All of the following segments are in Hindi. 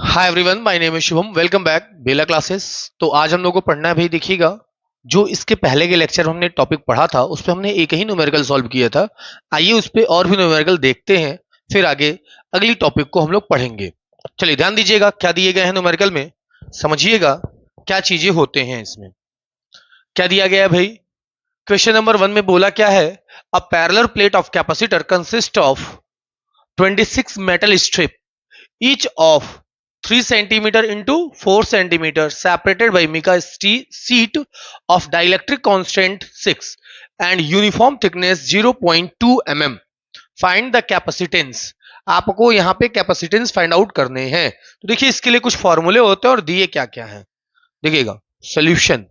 Hi everyone, my name is Shubham. Welcome back Bela classes. तो आज हम लोग को पढ़ना है भाई, देखिएगा। जो इसके पहले के लेक्चर हमने टॉपिक पढ़ा था उस पे हमने एक ही न्यूमेरिकल सॉल्व किया था। आइए उस पे और भी न्यूमेरिकल देखते हैं, फिर आगे अगली टॉपिक को हम लोग पढ़ेंगे। चलिए ध्यान दीजिएगा क्या दिए गए हैं न्यूमेरिकल में, समझिएगा क्या चीजें होते हैं इसमें। क्या दिया गया है भाई? क्वेश्चन नंबर 1 में बोला क्या है? A parallel plate of capacitor consist of 26 metal strip, each of 3 centimeter into 4 centimeter, separated by mica sheet of dielectric constant 6 and uniform thickness 0.2 mm. Find the capacitance. आपको यहां पे कैपेसिटेंस फाइंड आउट करने हैं। तो देखिए इसके लिए कुछ फॉर्मूले होते हैं और दिए क्या क्या है, देखिएगा। सॉल्यूशन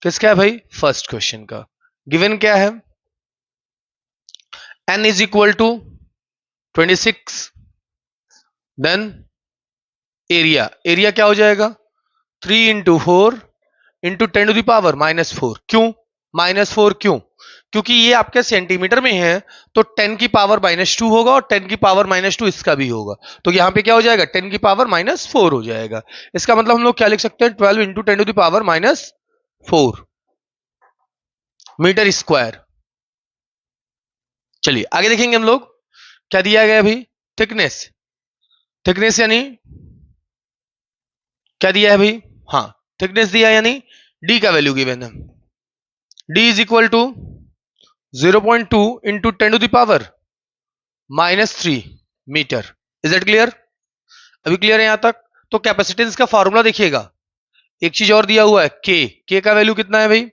किसका है भाई? फर्स्ट क्वेश्चन का। गिवन क्या है? n is equal to 26, then area क्या हो जाएगा? 3 इंटू 4 इंटू 10⁻⁻4। क्यों -4? क्योंकि ये आपके सेंटीमीटर में है, तो 10⁻⁻2 होगा और 10⁻⁻2 इसका भी होगा। तो यहां पे क्या हो जाएगा? 10⁻⁻4 हो जाएगा। इसका मतलब हम लोग क्या लिख सकते हैं? 12 इंटू 10⁻⁻4 मीटर स्क्वायर। चलिए आगे देखेंगे हम लोग। क्या दिया गया अभी? थिकनेस यानी क्या दिया है भाई? हाँ, थिकनेस दिया यानी डी का वैल्यू गिवन है। D is equal to 0.2 into 10⁻³ metre. Is it clear? अभी क्लियर है यहां तक? तो कैपेसिटेंस का फॉर्मूला देखिएगा। एक चीज और दिया हुआ है, के का वैल्यू कितना है भाई?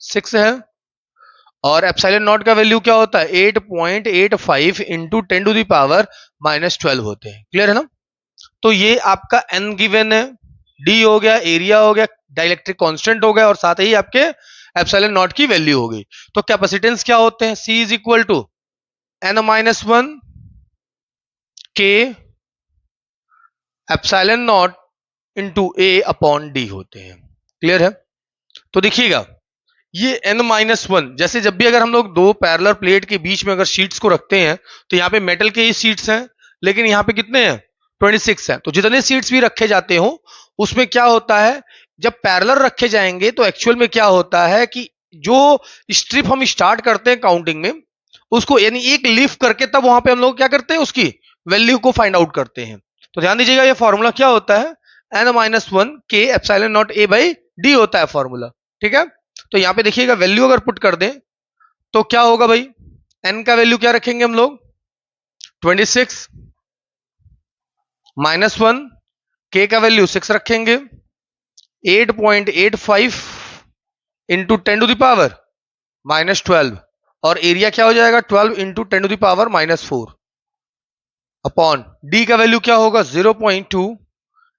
6 है। और एप्सिलॉन नॉट का वैल्यू क्या होता है? 8.85 इंटू 10⁻⁻12 होते हैं। क्लियर है ना? तो ये आपका एन गिवन है, डी हो गया, एरिया हो गया, डाइलेक्ट्रिक कांस्टेंट हो गया, और साथ ही आपके एप्सिलॉन नॉट की वैल्यू हो गई। तो कैपेसिटेंस क्या होते हैं? सी इज इक्वल टू n-1 के epsilon not into A upon D होते हैं। क्लियर है? तो देखिएगा, ये n-1 जैसे जब भी अगर हम लोग दो पैरेलल प्लेट के बीच में अगर शीट्स को रखते हैं, तो यहाँ पे मेटल के ही शीट्स हैं, लेकिन यहाँ पे कितने हैं? 26 है। तो जितने सीट्स भी रखे जाते हो उसमें क्या होता है, जब पैरेलल रखे जाएंगे तो एक्चुअल में क्या होता है कि जो स्ट्रिप हम स्टार्ट करते हैं काउंटिंग में, उसको यानी एक लिफ्ट करके तब वहां पे हम लोग क्या करते हैं, उसकी वैल्यू को फाइंड आउट करते हैं। तो ध्यान दीजिएगा, ये फॉर्मूला क्या होता है? n-1 के epsilon not A by D होता है फॉर्मूला। ठीक है? तो यहां पे देखिएगा, वैल्यू अगर पुट कर दें तो क्या होगा भाई? n का वैल्यू क्या रखेंगे हम लोग? 26 -1, k का वैल्यू 6 रखेंगे, 8.85 इंटू 10⁻⁻12, और एरिया क्या हो जाएगा? 12 इंटू 10⁻⁻4 अपॉन डी का वैल्यू क्या होगा? 0.2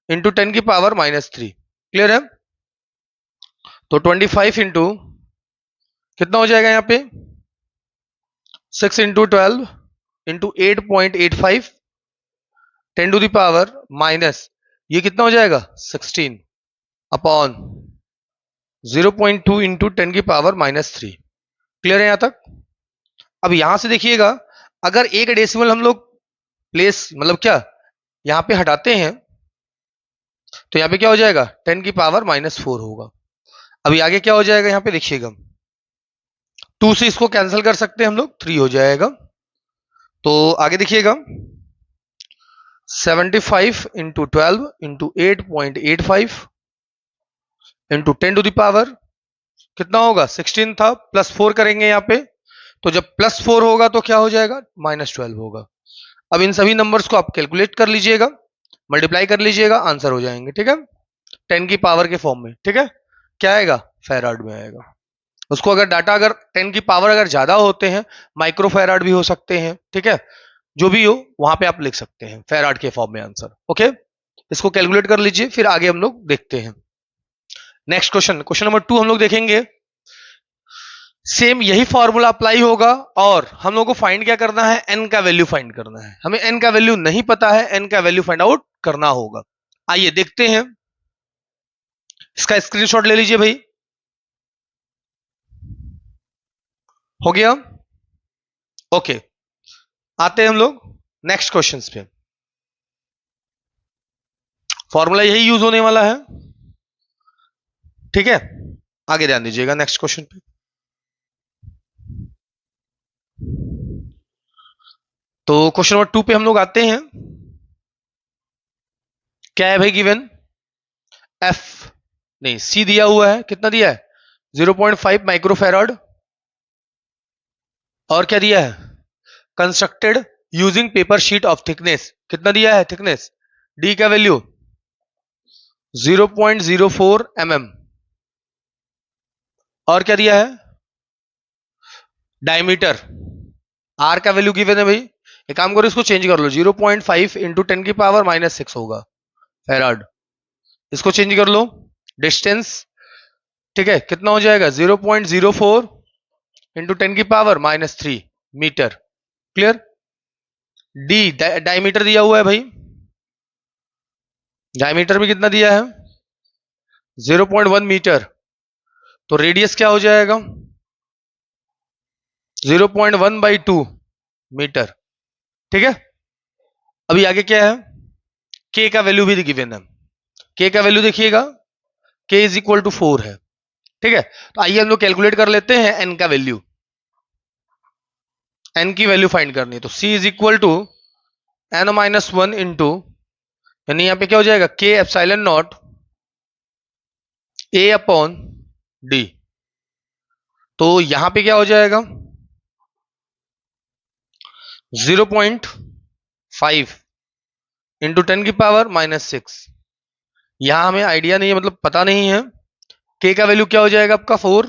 इंटू 10⁻⁻3। क्लियर है? तो 25 इंटू कितना हो जाएगा यहाँ पे? 6 इंटू 12 इंटू 8.85 10⁻⁻, ये कितना हो जाएगा? 16 अपॉन 0.2 इंटू 10⁻⁻3। क्लियर है यहां तक? अब यहां से देखिएगा, अगर एक डेसिमल हम लोग प्लेस मतलब क्या यहां पे हटाते हैं, तो यहां पे क्या हो जाएगा? 10⁻⁻4 होगा। अभी आगे क्या हो जाएगा यहां पे देखिएगा, 2 से इसको कैंसिल कर सकते हैं हम लोग, 3 हो जाएगा। तो आगे देखिएगा, 75 इंटू 12 इंटू 8.85 इंटू 10⁻, कितना होगा? 16 था, +4 करेंगे यहाँ पे, तो जब +4 होगा तो क्या हो जाएगा? -12 होगा। अब इन सभी नंबर्स को आप कैलकुलेट कर लीजिएगा, मल्टीप्लाई कर लीजिएगा, आंसर हो जाएंगे। ठीक है? 10 की पावर के फॉर्म में। ठीक है? क्या आएगा? फेराड में आएगा। उसको अगर डाटा अगर 10 की पावर अगर ज्यादा होते हैं, माइक्रो फेराड भी हो सकते हैं। ठीक है? जो भी हो वहां पे आप लिख सकते हैं फेराड के फॉर्म में आंसर। ओके, इसको कैलकुलेट कर लीजिए, फिर आगे हम लोग देखते हैं। नेक्स्ट क्वेश्चन, क्वेश्चन नंबर 2 हम लोग देखेंगे। सेम यही फॉर्मूला अप्लाई होगा, और हम लोग को फाइंड क्या करना है? एन का वैल्यू फाइंड करना है। हमें एन का वैल्यू नहीं पता है, एन का वैल्यू फाइंड आउट करना होगा। आइए देखते हैं, इसका स्क्रीनशॉट ले लीजिए भाई। हो गया? ओके, आते हैं हम लोग नेक्स्ट क्वेश्चन पे। फॉर्मूला यही यूज होने वाला है, ठीक है। आगे ध्यान दीजिएगा नेक्स्ट क्वेश्चन पे। तो क्वेश्चन नंबर 2 पे हम लोग आते हैं। क्या है भाई गिवन? एफ नहीं सी दिया हुआ है, कितना दिया है? 0.5 माइक्रोफेराड। और क्या दिया है? Constructed using paper sheet of thickness, कितना दिया है थिकनेस? डी का वैल्यू 0.04 mm। और क्या दिया है? डायमीटर, आर का वैल्यू गिवन है भाई। एक काम करो इसको चेंज कर लो, 0.5 इंटू 10⁻⁻6 होगा फेराड। इसको चेंज कर लो। डिस्टेंस, ठीक है, कितना हो जाएगा? 0.04 into 10⁻⁻3 metre. Clear? D diameter दिया हुआ है भाई, डायमीटर में कितना दिया है? 0.1 मीटर। तो रेडियस क्या हो जाएगा? 0.1/2 मीटर, ठीक है। अभी आगे क्या है? के का वैल्यू भी गिवन है। के का वैल्यू देखिएगा, के इज इक्वल टू 4 है, ठीक है। तो आइए हम लोग कैलकुलेट कर लेते हैं एन का वैल्यू। एन की वैल्यू फाइंड करनी है, तो C is equal to n-1 into, यानी यहां पे क्या हो जाएगा? K epsilon not A upon D. तो यहां पे क्या हो जाएगा? 0.5 इंटू 10⁻⁻6। यहां हमें आइडिया नहीं है, मतलब पता नहीं है। के का वैल्यू क्या हो जाएगा आपका? 4।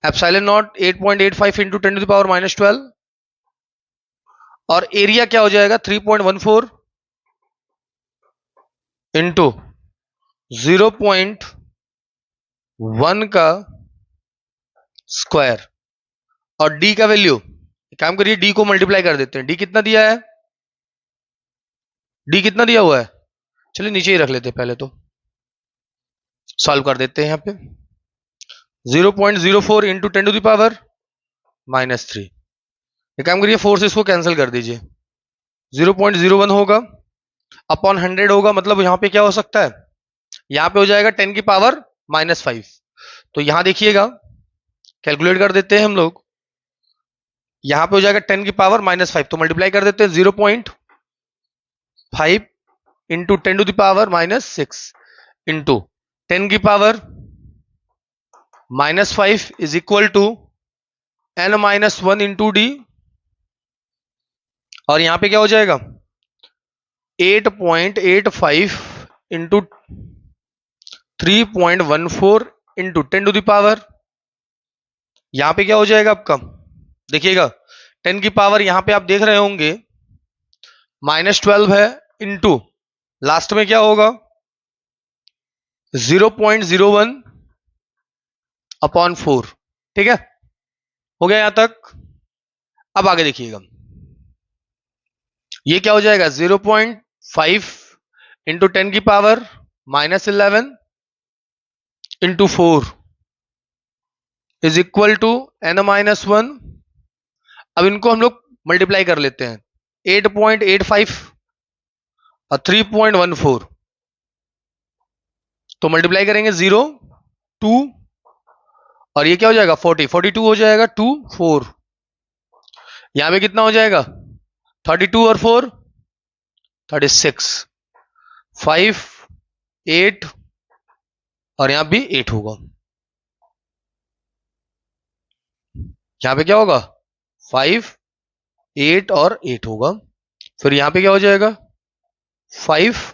Epsilon not 8.85 into 10⁻⁻12। और एरिया क्या हो जाएगा? 3.14 इंटू 0.1 का स्क्वायर। और डी का वैल्यू, काम करिए डी को मल्टीप्लाई कर देते हैं। डी कितना दिया है? डी कितना दिया हुआ है? चलिए नीचे ही रख लेते हैं, पहले तो सॉल्व कर देते हैं। यहां पे 0.04 इंटू 10⁻⁻3। एक काम करिए 4 से इसको कैंसिल कर दीजिए। 0.01 होगा अपॉन 100 होगा, मतलब यहां पे क्या हो सकता है? यहां पे हो जाएगा 10⁻⁻5। तो यहां देखिएगा, कैलकुलेट कर देते हैं हम लोग। यहां पे हो जाएगा 10⁻⁻5, तो मल्टीप्लाई कर देते हैं 0.5 into 10⁻⁻6 into 10⁻⁻5 is equal to n-1 into D. और यहां पे क्या हो जाएगा? 8.85 इंटू 3.14 इंटू 10⁻। यहां पे क्या हो जाएगा आपका? देखिएगा 10 की पावर यहां पे आप देख रहे होंगे -12 है, इंटू लास्ट में क्या होगा? 0.01 अपॉन 4, ठीक है। हो गया यहां तक। अब आगे देखिएगा, ये क्या हो जाएगा? 0.5 into 10⁻⁻11 into 4 is equal to n-1। अब इनको हम लोग मल्टीप्लाई कर लेते हैं, 8.85 और 3.14। तो मल्टीप्लाई करेंगे 0 2, और ये क्या हो जाएगा? 42 हो जाएगा, 2 4। यहां पे कितना हो जाएगा? 32 और 4 36, 5 8, और यहां भी 8 होगा। यहां पे क्या होगा? 5 8 और 8 होगा। फिर यहां पे क्या हो जाएगा? 5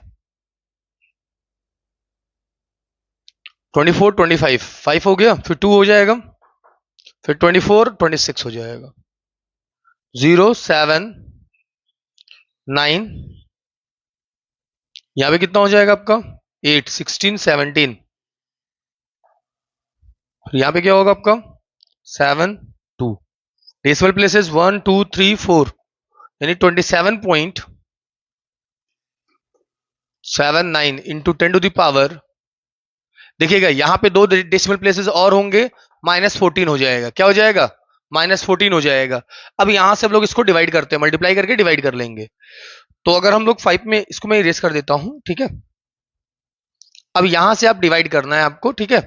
24 25, 5 हो गया, फिर 2 हो जाएगा, फिर 24 26 हो जाएगा। 0 7 9, यहां पे कितना हो जाएगा आपका? 8 16 17। यहां पे क्या होगा आपका? 7 2। डेसिमल प्लेसेस 1 2 3 4, यानी 27.79 इंटू 10⁻। देखिएगा यहां पे दो डेसिमल प्लेसेस और होंगे, -14 हो जाएगा। क्या हो जाएगा? -14 हो जाएगा। अब यहां से हम लोग इसको डिवाइड करते हैं, मल्टीप्लाई करके डिवाइड कर लेंगे। तो अगर हम लोग 5 में इसको मैं इरेज कर देता हूं, ठीक है। अब यहां से आप डिवाइड करना है आपको, ठीक है।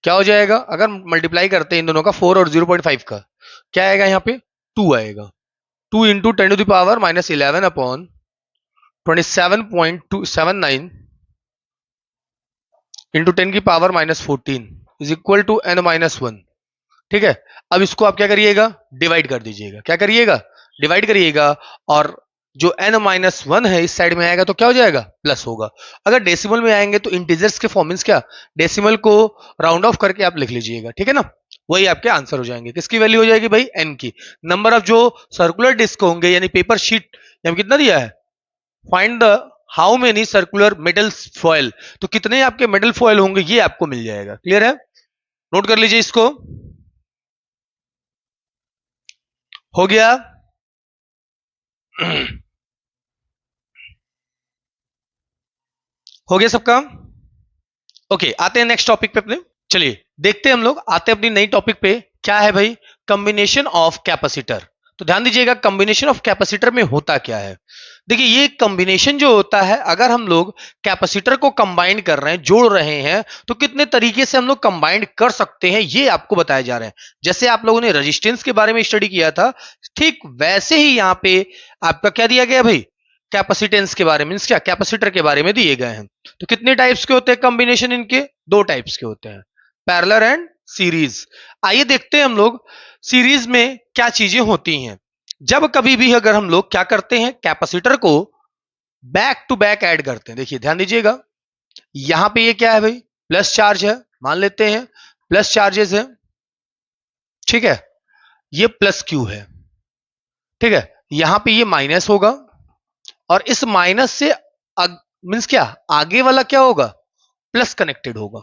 क्या हो जाएगा अगर मल्टीप्लाई करते हैं इन दोनों का, 4 और 0.5 का, क्या आएगा यहाँ पे 2 आएगा। 2 into 10 to the power -11 upon 27.279 into 10 की power -14 is equal to n-1। ठीक है। अब इसको आप क्या करिएगा, डिवाइड कर दीजिएगा। क्या करिएगा, डिवाइड करिएगा। और जो n-1 है इस साइड में आएगा तो क्या हो जाएगा, प्लस होगा। अगर डेसिमल में आएंगे तो इंटीजर्स के फॉर्म मींस क्या, डेसिमल को राउंड ऑफ करके आप लिख लीजिएगा, ठीक है ना। वही आपके आंसर हो जाएंगे। किसकी वैल्यू हो जाएगी भाई, n की। नंबर ऑफ जो सर्कुलर डिस्क होंगे यानी पेपर शीट, यहाँ कितना दिया है, find the how many circular metal foil, तो कितने आपके मेटल फॉयल होंगे ये आपको मिल जाएगा। क्लियर है, नोट कर लीजिए इसको। हो गया। हो गया सबका। ओके, आते हैं नेक्स्ट टॉपिक पे अपने। चलिए देखते हैं हम लोग, आते हैं अपनी नई टॉपिक पे। क्या है भाई, कॉम्बिनेशन ऑफ कैपेसिटर। तो ध्यान दीजिएगा कॉम्बिनेशन ऑफ कैपेसिटर में होता क्या है। देखिए ये कॉम्बिनेशन जो होता है, अगर हम लोग कैपेसिटर को कंबाइन कर रहे हैं, जोड़ रहे हैं, तो कितने तरीके से हम लोग कंबाइन कर सकते हैं ये आपको बताया जा रहा है। जैसे आप लोगों ने रेजिस्टेंस के बारे में स्टडी किया था, ठीक वैसे ही यहां पे आपका क्या दिया गया भाई, कैपेसिटेंस के बारे में, मींस क्या, कैपेसिटर के बारे में दिए गए हैं। तो कितने टाइप्स के होते हैं कॉम्बिनेशन इनके, दो टाइप्स के होते हैं, पैरेलल एंड सीरीज। आइए देखते हैं हम लोग सीरीज में क्या चीजें होती हैं। जब कभी भी अगर हम लोग क्या करते हैं, कैपेसिटर को बैक टू बैक ऐड करते हैं, देखिए ध्यान दीजिएगा, यहां पे ये क्या है भाई, प्लस चार्ज है, मान लेते हैं प्लस चार्जेस है, ठीक है। ये प्लस क्यू है, ठीक है। यहां पे ये माइनस होगा, और इस माइनस से मीन्स क्या, आगे वाला क्या होगा, प्लस कनेक्टेड होगा,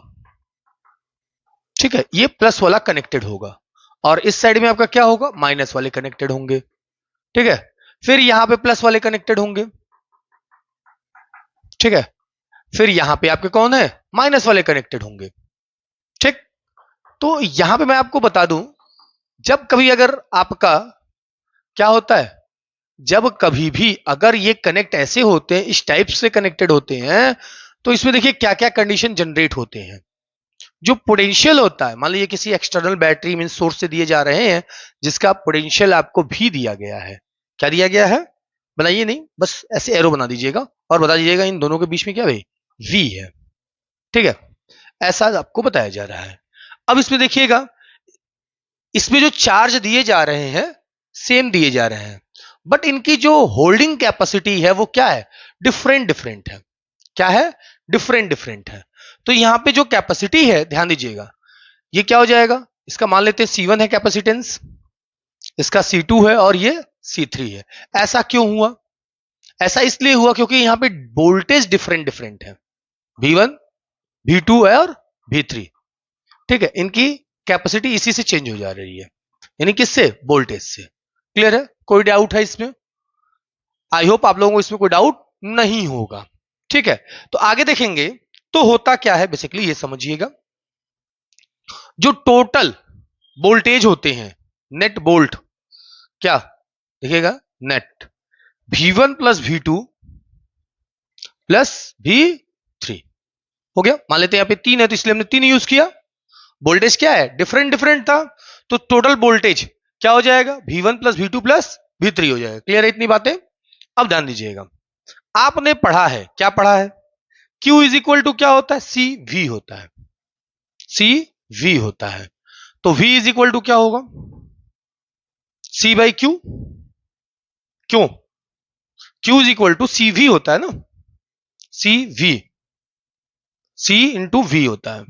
ठीक है। ये प्लस वाला कनेक्टेड होगा, और इस साइड में आपका क्या होगा, माइनस वाले कनेक्टेड होंगे, ठीक है। फिर यहां पे प्लस वाले कनेक्टेड होंगे, ठीक है। फिर यहां पे आपके कौन है, माइनस वाले कनेक्टेड होंगे, ठीक। तो यहां पे मैं आपको बता दूं, जब कभी अगर आपका क्या होता है, जब कभी भी अगर ये कनेक्ट ऐसे होते हैं, इस टाइप से कनेक्टेड होते हैं, तो इसमें देखिए क्या क्या कंडीशन जनरेट होते हैं। जो पोटेंशियल होता है, मान लीजिए किसी एक्सटर्नल बैटरी मीन सोर्स से दिए जा रहे हैं, जिसका पोटेंशियल आपको भी दिया गया है। क्या दिया गया है, बनाइए नहीं, बस ऐसे एरो बना दीजिएगा और बता दीजिएगा इन दोनों के बीच में क्या भाई, वी है, ठीक है। ऐसा आपको बताया जा रहा है। अब इसमें देखिएगा, इसमें जो चार्ज दिए जा रहे हैं सेम दिए जा रहे हैं, बट इनकी जो होल्डिंग कैपेसिटी है वो क्या है, डिफरेंट डिफरेंट है। क्या है, डिफरेंट डिफरेंट है। तो यहां पे जो कैपेसिटी है, ध्यान दीजिएगा, ये क्या हो जाएगा, इसका मान लेते हैं C1 है कैपेसिटेंस, इसका C2 है, और ये C3 है। ऐसा क्यों हुआ, ऐसा इसलिए हुआ क्योंकि यहां पे वोल्टेज डिफरेंट डिफरेंट है, V1 V2 है और V3, ठीक है। इनकी कैपेसिटी इसी से चेंज हो जा रही है, यानी किससे, वोल्टेज से। क्लियर है, कोई डाउट है इसमें, आई होप आप लोगों को इसमें कोई डाउट नहीं होगा, ठीक है। तो आगे देखेंगे, तो होता क्या है बेसिकली ये समझिएगा, जो टोटल वोल्टेज होते हैं, नेट वोल्ट, क्या देखिएगा, net V1 plus V2 plus V3 हो गया। मान लेते हैं यहाँ पे 3 है तो इसलिए हमने 3 यूज किया। वोल्टेज क्या है, डिफरेंट डिफरेंट था, तो टोटल वोल्टेज क्या हो जाएगा, V1 plus V2 plus V3 हो जाएगा। क्लियर है इतनी बातें। अब ध्यान दीजिएगा, आपने पढ़ा है, क्या पढ़ा है, Q इज इक्वल टू क्या होता है, सी वी होता है, सी वी होता है। तो V इज इक्वल टू क्या होगा, C बाई क्यू। क्यों, Q is equal to C V होता है ना, C V, C into V होता है।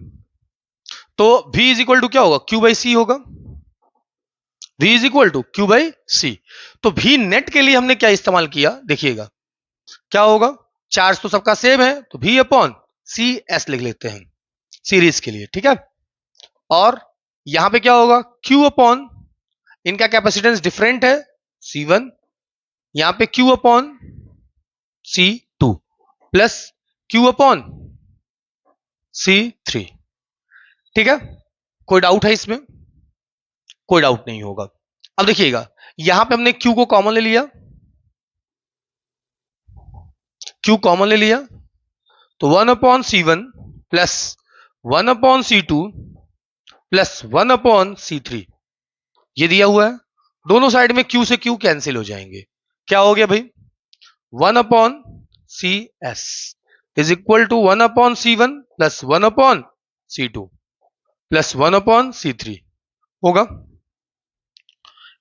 तो V इज इक्वल टू क्या होगा, Q बाई सी होगा, V is equal to Q by C. तो V नेट के लिए हमने क्या इस्तेमाल किया, देखिएगा क्या होगा, चार्ज तो सबका सेम है, तो V अपॉन सी एस लिख लेते हैं सीरीज के लिए, ठीक है। और यहां पे क्या होगा, Q अपॉन, इनका कैपेसिटेंस डिफरेंट है, C1, यहां पे Q upon C2 plus Q upon C3, ठीक है। कोई डाउट है इसमें, कोई डाउट नहीं होगा। अब देखिएगा, यहां पे हमने Q को कॉमन ले लिया, Q कॉमन ले लिया तो 1/C1 plus 1/C2 plus 1/C3 ये दिया हुआ है। दोनों साइड में Q से Q कैंसिल हो जाएंगे। क्या हो गया भाई? 1/CS is equal to 1/C1 plus 1/C2 plus 1/C3 होगा।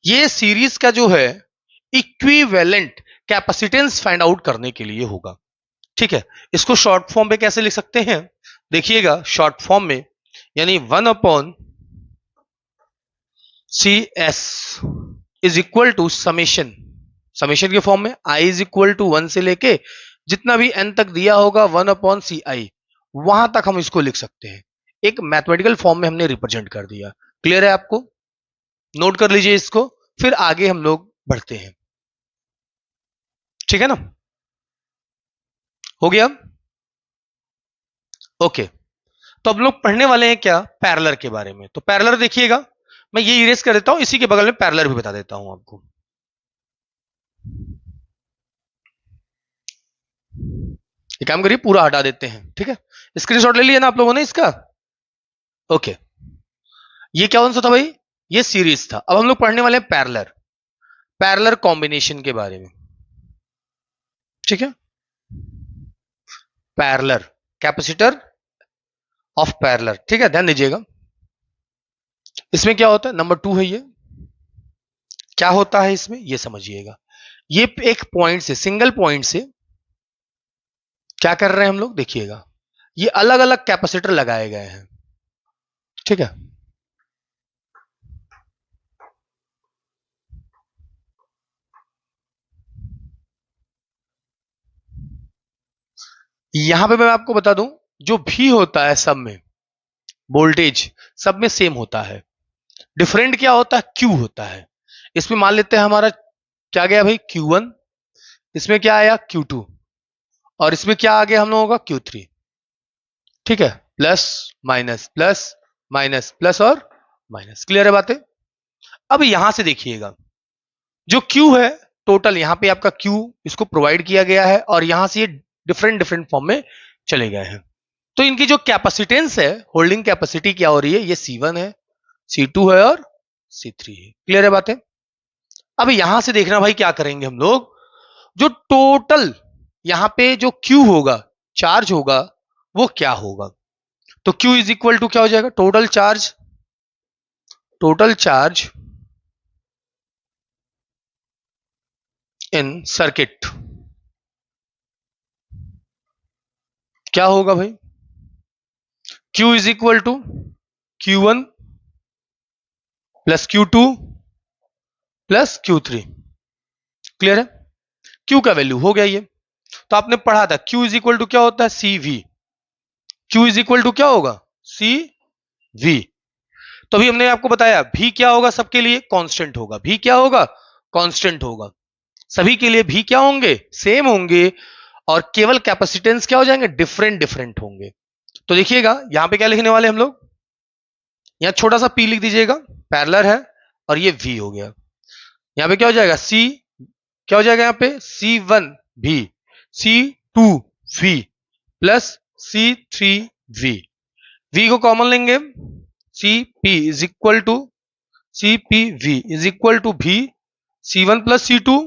ये सीरीज का जो है इक्विवेलेंट कैपेसिटेंस फाइंड आउट करने के लिए होगा। ठीक है, इसको शॉर्ट फॉर्म में कैसे लिख सकते हैं? देखिएगा शॉर्ट फॉर्म में, यानी 1/CS is equal to summation, summation के फॉर्म में I इज इक्वल टू 1 से लेके जितना भी n तक दिया होगा 1/CI, वहां तक हम इसको लिख सकते हैं। एक मैथमेटिकल फॉर्म में हमने रिप्रेजेंट कर दिया। क्लियर है आपको? नोट कर लीजिए इसको, फिर आगे हम लोग बढ़ते हैं। ठीक है ना? हो गया? ओके, तो अब लोग पढ़ने वाले हैं क्या? पैरेलल के बारे में। तो पैरेलल देखिएगा, मैं ये इरेज कर देता हूं, इसी के बगल में पैरेलल भी बता देता हूं आपको। ये काम करिए, पूरा हटा देते हैं। ठीक है, स्क्रीनशॉट ले लिया ना आप लोगों ने इसका? ओके, ये क्या कौन सा था भाई? ये सीरीज था। अब हम लोग पढ़ने वाले हैं पैरेलल, पैरेलल कॉम्बिनेशन के बारे में। ठीक है, पैरेलल कैपेसिटर ऑफ पैरेलल। ठीक है, ध्यान दीजिएगा। इसमें क्या होता है? नंबर 2 है ये। क्या होता है इसमें ये समझिएगा। ये एक पॉइंट से, सिंगल पॉइंट से क्या कर रहे हैं हम लोग? देखिएगा, ये अलग अलग कैपेसिटर लगाए गए हैं। ठीक है, यहां पे मैं आपको बता दूं, जो भी होता है सब में वोल्टेज सब में सेम होता है। डिफरेंट क्या होता है? Q होता है। इसमें मान लेते हैं हमारा क्या गया भाई? Q1, इसमें क्या आया? Q2, और इसमें क्या आ गया हम लोगों का? Q3। ठीक है, प्लस माइनस प्लस और माइनस। क्लियर है बातें? अब यहां से देखिएगा, जो Q है टोटल, यहां पे आपका Q इसको प्रोवाइड किया गया है, और यहां से ये डिफरेंट डिफरेंट फॉर्म में चले गए हैं। तो इनकी जो कैपेसिटेंस है, होल्डिंग कैपेसिटी क्या हो रही है? ये C1 है, C2 है और C3 है। क्लियर है बातें? अब यहां से देखना भाई, क्या करेंगे हम लोग, जो टोटल यहां पे जो Q होगा, चार्ज होगा, वो क्या होगा? तो Q इज इक्वल टू क्या हो जाएगा? Total charge, total charge in circuit. क्या होगा भाई? Q is equal to Q1 plus Q2 plus Q3। Clear है? Q का वैल्यू हो गया ये, तो आपने पढ़ा था Q इज इक्वल टू क्या होता है? CV। Q is equal to क्या होगा? CV। तो अभी हमने आपको बताया भी क्या होगा? सबके लिए कांस्टेंट होगा। भी क्या होगा? कांस्टेंट होगा। सभी के लिए भी क्या होंगे? सेम होंगे। और केवल कैपेसिटेंस क्या हो जाएंगे? डिफरेंट डिफरेंट होंगे। तो देखिएगा यहां पे क्या लिखने वाले हम लोग, यहां छोटा सा p लिख दीजिएगा, पैरेलल है, और ये v हो गया। यहां पे क्या हो जाएगा? c क्या हो जाएगा? यहां पे C1 v, C2 v plus C3 v। v को कॉमन लेंगे, Cp is equal to CPV is equal to v C1 plus C2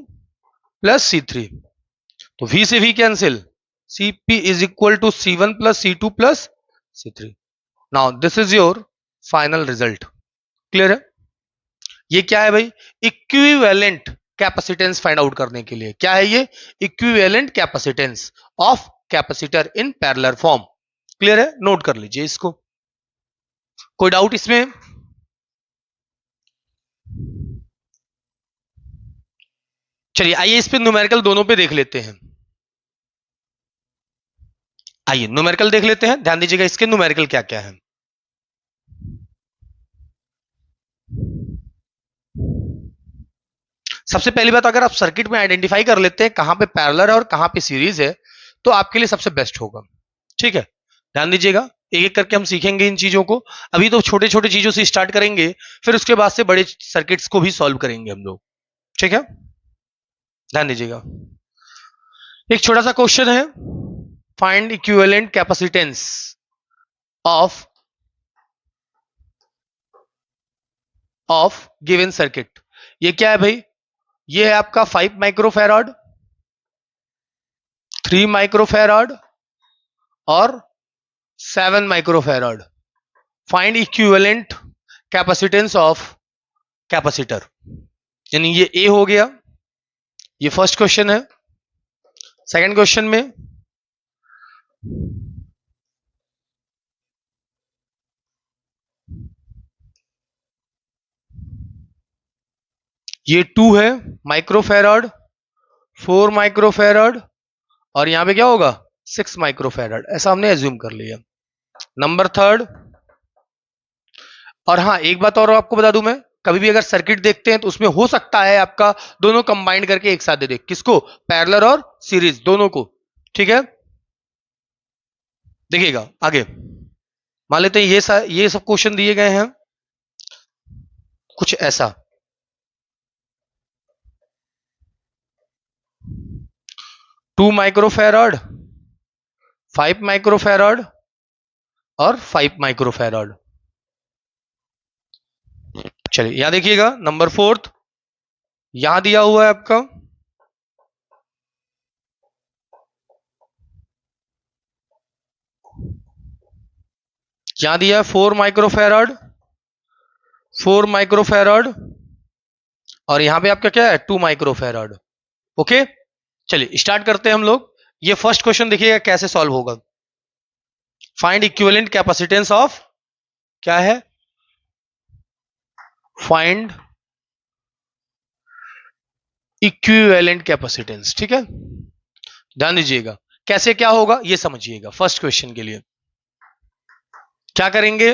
plus C3। तो v से v cancel, Cp is equal to C1 plus C2 plus C3। Now this is your final result. Clear है? ये क्या है भाई? इक्विवेलेंट कैपेसिटेंस फाइंड आउट करने के लिए। क्या है ये? Equivalent capacitance of capacitor in parallel form. Clear है? नोट कर लीजिए इसको। कोई डाउट इसमें? चलिए आइए इस पे न्यूमेरिकल दोनों पे देख लेते हैं। आइए न्यूमेरिकल देख लेते हैं। ध्यान दीजिएगा इसके न्यूमेरिकल क्या क्या है। सबसे पहली बात, अगर आप सर्किट में आइडेंटिफाई कर लेते हैं कहां पे पैरेलल है और कहां पे सीरीज है, तो आपके लिए सबसे बेस्ट होगा। ठीक है, ध्यान दीजिएगा, एक एक करके हम सीखेंगे इन चीजों को। अभी तो छोटे छोटे चीजों से स्टार्ट करेंगे, फिर उसके बाद से बड़े सर्किट्स को भी सॉल्व करेंगे हम लोग। ठीक है, ध्यान दीजिएगा। एक छोटा सा क्वेश्चन है, find equivalent capacitance of given circuit. ये क्या है भाई? ये है आपका 5 माइक्रोफैराड, 3 माइक्रोफैराड और 7 microfarad. Find equivalent capacitance of capacitor. यानी ये ए हो गया, ये फर्स्ट क्वेश्चन है। सेकंड क्वेश्चन में ये 2 है माइक्रोफैराड, 4 माइक्रोफैराड और यहां पे क्या होगा 6 माइक्रोफैराड, ऐसा हमने एज्यूम कर लिया। नंबर थर्ड, और हाँ एक बात और आपको बता दूं मैं, कभी भी अगर सर्किट देखते हैं तो उसमें हो सकता है आपका दोनों कंबाइंड करके एक साथ दे दे, किसको? पैरेलल और सीरीज दोनों को। ठीक है, देखिएगा आगे। मान लेते हैं ये सब क्वेश्चन दिए गए हैं कुछ ऐसा, 2 माइक्रोफैराड, 5 माइक्रोफैराड और 5 माइक्रोफैराड। चलिए यहां देखिएगा नंबर फोर्थ, यहां दिया हुआ है आपका यहां दिया है 4 माइक्रोफैराड, 4 माइक्रोफैराड और यहां पे आपका क्या है 2 माइक्रोफैराड। ओके, चलिए स्टार्ट करते हैं हम लोग। ये फर्स्ट क्वेश्चन देखिएगा कैसे सॉल्व होगा। फाइंड इक्विवेलेंट कैपेसिटेंस ऑफ, क्या है? Find equivalent capacitance. ठीक है, ध्यान दीजिएगा कैसे क्या होगा ये समझिएगा। फर्स्ट क्वेश्चन के लिए क्या करेंगे,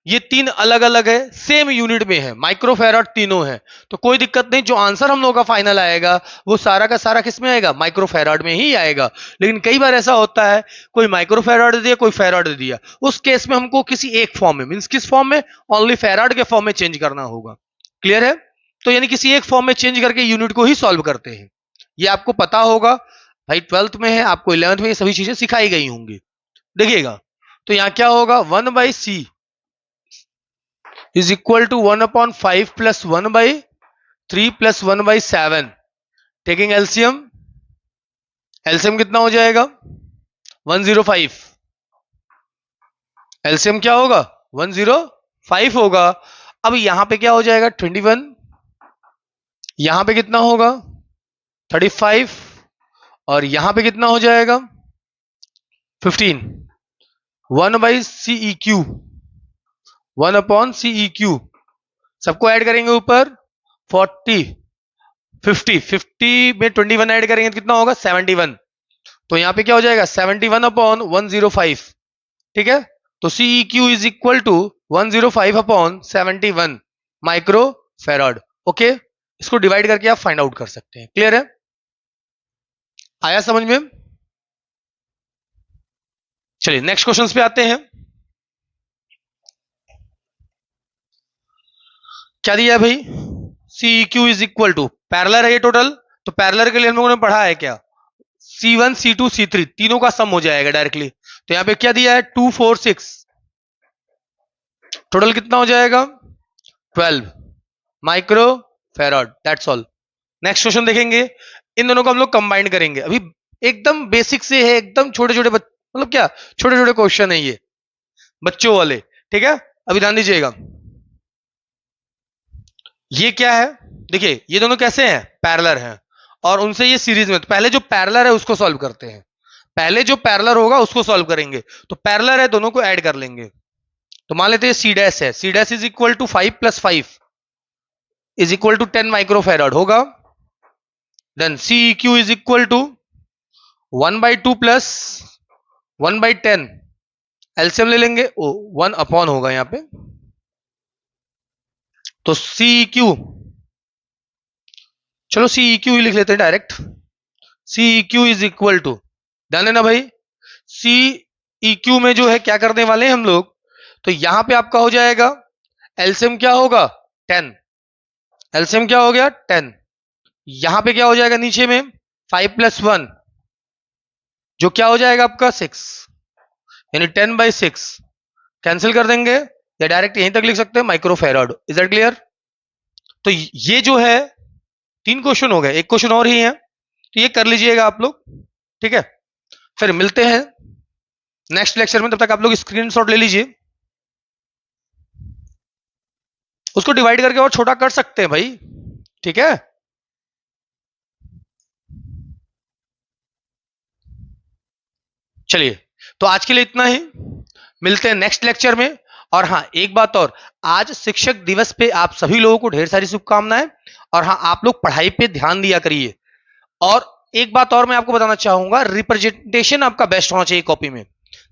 ये तीन अलग अलग है, सेम यूनिट में है, माइक्रोफैराड तीनों है, तो कोई दिक्कत नहीं, जो आंसर हम लोगों का फाइनल आएगा वो सारा का सारा किस में आएगा? माइक्रोफैराड में ही आएगा। लेकिन कई बार ऐसा होता है कोई माइक्रोफैराड दे दिया, कोई फैराड दे दिया, उस केस में हमको किसी एक फॉर्म में, मींस किस फॉर्म में? ओनली फैराड के फॉर्म में चेंज करना होगा। क्लियर है? तो यानी किसी एक फॉर्म में चेंज करके यूनिट को ही सॉल्व करते हैं। ये आपको पता होगा भाई, 12th में है, आपको 11th में ये सभी चीजें सिखाई गई होंगी। देखिएगा तो यहां क्या होगा, 1/c is equal to 1/5 plus 1/3 plus 1/7। Taking LCM, LCM कितना हो जाएगा? 105। एलसीएम क्या होगा? 105 होगा। अब यहां पे क्या हो जाएगा? 21। यहां पे कितना होगा? 35 और यहां पे कितना हो जाएगा? 15। 1/CEQ, 1/CEQ सबको ऐड करेंगे ऊपर 40, 50 में 21 ऐड करेंगे तो कितना होगा? 71। तो यहां पे क्या हो जाएगा? 71/105। ठीक है, तो CEQ is equal to 105/71 micro farad. Okay, इसको डिवाइड करके आप फाइंड आउट कर सकते हैं। क्लियर है? आया समझ में? चलिए नेक्स्ट क्वेश्चन पे आते हैं। क्या दिया है भाई? CEQ is equal to, parallel है ये टोटल, तो पैरेलल के लिए हम लोगों ने पढ़ा है क्या? C1 C2 C3 तीनों का सम हो जाएगा डायरेक्टली। तो यहां पे क्या दिया है? 2 4 6, टोटल कितना हो जाएगा? 12 micro farad. That's all. Next question देखेंगे, इन दोनों को हम लोग कंबाइन करेंगे। अभी एकदम बेसिक से है, एकदम छोटे छोटे मतलब क्या छोटे छोटे क्वेश्चन है ये, बच्चों वाले। ठीक है, अभी ध्यान दीजिएगा। ये क्या है? देखिए ये दोनों कैसे हैं? पैरेलल हैं और उनसे ये सीरीज में। तो पहले जो पैरेलल है उसको सॉल्व करते हैं, पहले जो पैरेलल होगा उसको सॉल्व करेंगे। तो पैरेलल है, दोनों को ऐड कर लेंगे। तो मान लेते हैं सी डैश है, C dash is equal to 5 plus 5 is equal to 10 microfarad होगा। Then C Q is equal to 1/2 plus 1/10, LCM ले लेंगे, 1 अपॉन होगा यहां पे। तो सी क्यू, चलो सी क्यू ही लिख लेते हैं direct. C Q is equal to, ध्यान देना भाई, सी क्यू में जो है क्या करने वाले हैं हम लोग, तो यहां पे आपका हो जाएगा एलसीएम क्या होगा? 10। एलसीएम क्या हो गया? 10। यहां पे क्या हो जाएगा नीचे में? 5 प्लस 1 जो क्या हो जाएगा आपका 6, यानी 10/6 कैंसिल कर देंगे या डायरेक्ट यहीं तक लिख सकते हैं micro farad. Is that clear? तो ये जो है 3 क्वेश्चन हो गए, एक क्वेश्चन और ही है, तो ये कर लीजिएगा आप लोग, ठीक है। फिर मिलते हैं नेक्स्ट लेक्चर में, तब तक आप लोग स्क्रीनशॉट ले लीजिए, उसको डिवाइड करके और छोटा कर सकते हैं भाई, ठीक है। चलिए, तो आज के लिए इतना ही, मिलते हैं नेक्स्ट लेक्चर में। और हाँ, एक बात और, आज शिक्षक दिवस पे आप सभी लोगों को ढेर सारी शुभकामनाएं। और हाँ, आप लोग पढ़ाई पे ध्यान दिया करिए। और एक बात और मैं आपको बताना चाहूंगा, रिप्रेजेंटेशन आपका बेस्ट होना चाहिए कॉपी में,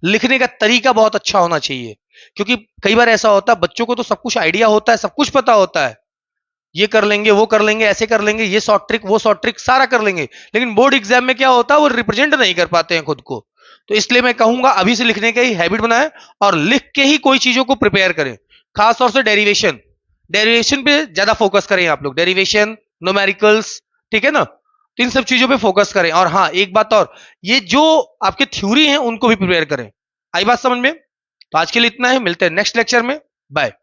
लिखने का तरीका बहुत अच्छा होना चाहिए। क्योंकि कई बार ऐसा होता है, बच्चों को तो सब कुछ आइडिया होता है, सब कुछ पता होता है, ये कर लेंगे, वो कर लेंगे, ऐसे कर लेंगे, ये शॉर्ट ट्रिक, वो शॉर्ट ट्रिक सारा कर लेंगे, लेकिन बोर्ड एग्जाम में क्या होता है, वो रिप्रेजेंट नहीं कर पाते हैं खुद को। तो इसलिए मैं कहूंगा अभी से लिखने की हैबिट बनाएं और लिख के ही कोई चीजों को प्रिपेयर करें। खासतौर से डेरिवेशन, डेरिवेशन पे ज्यादा फोकस करें आप लोग, डेरिवेशन, न्यूमेरिकल्स, ठीक है ना। तो इन सब चीजों पे फोकस करें। और हाँ, एक बात और, ये जो आपके थ्योरी हैं उनको भी प्रिपेयर करें। आई बात समझ में? तो आज के लिए इतना है, मिलते हैं नेक्स्ट लेक्चर में, बाय।